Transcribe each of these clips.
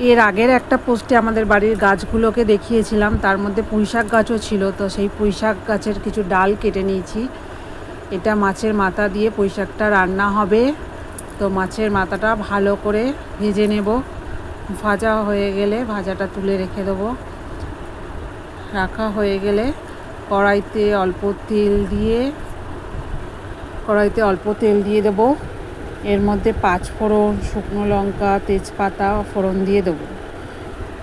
এর আগের একটা পোস্টে আমাদের বাড়ির গাছগুলোকে দেখিয়েছিলাম, তার মধ্যে পুঁইশাক গাছও ছিল। তো সেই পুঁইশাক গাছের কিছু ডাল কেটে নিয়েছি। এটা মাছের মাথা দিয়ে পুঁইশাকটা রান্না হবে। তো মাছের মাথাটা ভালো করে ভেজে নেব। ভাজা হয়ে গেলে ভাজাটা তুলে রেখে দেবো। রাখা হয়ে গেলে কড়াইতে অল্প তেল দিয়ে দেবো। এর মধ্যে 5 ফোড়ন, শুকনো লঙ্কা, তেজপাতা ফোড়ন দিয়ে দেবো।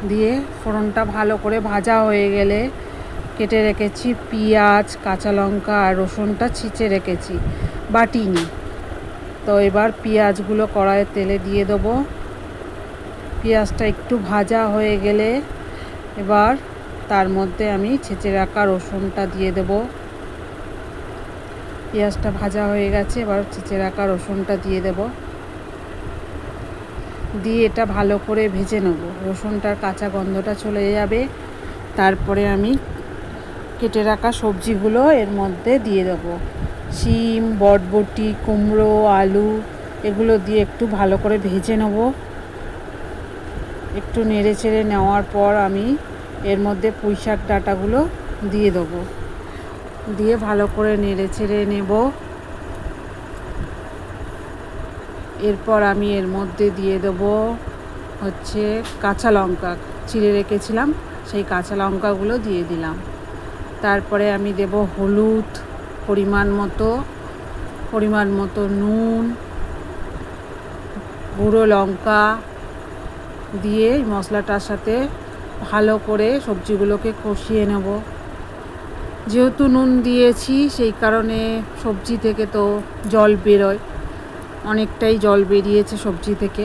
দিয়ে ফোড়নটা ভালো করে ভাজা হয়ে গেলে কেটে রেখেছি পেঁয়াজ, কাঁচা লঙ্কা আর রসুনটা ছিঁচে রেখেছি, বাটিনি। তো এবার পেঁয়াজগুলো কড়াইয়ের তেলে দিয়ে দেবো। পেঁয়াজটা একটু ভাজা হয়ে গেলে এবার তার মধ্যে আমি ছেঁচে রাখা রসুনটা দিয়ে দেবো। পেঁয়াজটা ভাজা হয়ে গেছে, এবার ছেঁচে রাখা রসুনটা দিয়ে দেব। দিয়ে এটা ভালো করে ভেজে নেব। রসুনটার কাঁচা গন্ধটা চলে যাবে। তারপরে আমি কেটে রাখা সবজিগুলো এর মধ্যে দিয়ে দেবো। শিম, বরবটি, কুমড়ো, আলু এগুলো দিয়ে একটু ভালো করে ভেজে নেব। একটু নেড়ে চেড়ে নেওয়ার পর আমি এর মধ্যে পুঁইশাক ডাঁটাগুলো দিয়ে দেবো। দিয়ে ভালো করে নেড়ে চেড়ে নেব। এরপর আমি এর মধ্যে দিয়ে দেবো কাঁচা লঙ্কা চিড়ে রেখেছিলাম, সেই কাঁচা লঙ্কাগুলো দিয়ে দিলাম। তারপরে আমি দেব হলুদ, পরিমাণ মতো নুন, গুঁড়ো লঙ্কা দিয়ে মশলাটার সাথে ভালো করে সবজিগুলোকে কষিয়ে নেব। যেহেতু নুন দিয়েছি সেই কারণে সবজি থেকে তো জল বেরোয়, অনেকটাই জল বেরিয়েছে সবজি থেকে।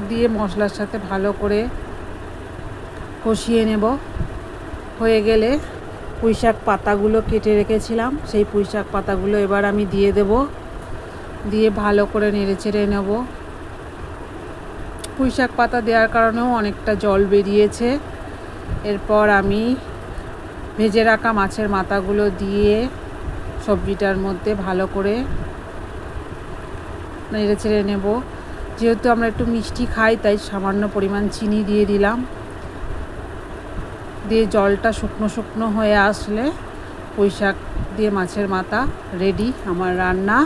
দিয়ে মশলার সাথে ভালো করে কষিয়ে নেব। হয়ে গেলে পুঁইশাক পাতাগুলো কেটে রেখেছিলাম, সেই পুঁইশাক পাতাগুলো এবার আমি দিয়ে দেব। দিয়ে ভালো করে নেড়ে চেড়ে নেব। পুঁইশাক পাতা দেওয়ার কারণেও অনেকটা জল বেরিয়েছে। এরপর আমি ভেজে রাখা মাছের মাথাগুলো দিয়ে সবজিটার মধ্যে ভালো করে নেড়ে চেড়ে নেব। যেহেতু আমরা একটু মিষ্টি খাই তাই সামান্য পরিমাণ চিনি দিয়ে দিলাম। দিয়ে জলটা শুকনো শুকনো হয়ে আসলে পুঁইশাক দিয়ে মাছের মাথা রেডি আমার রান্না।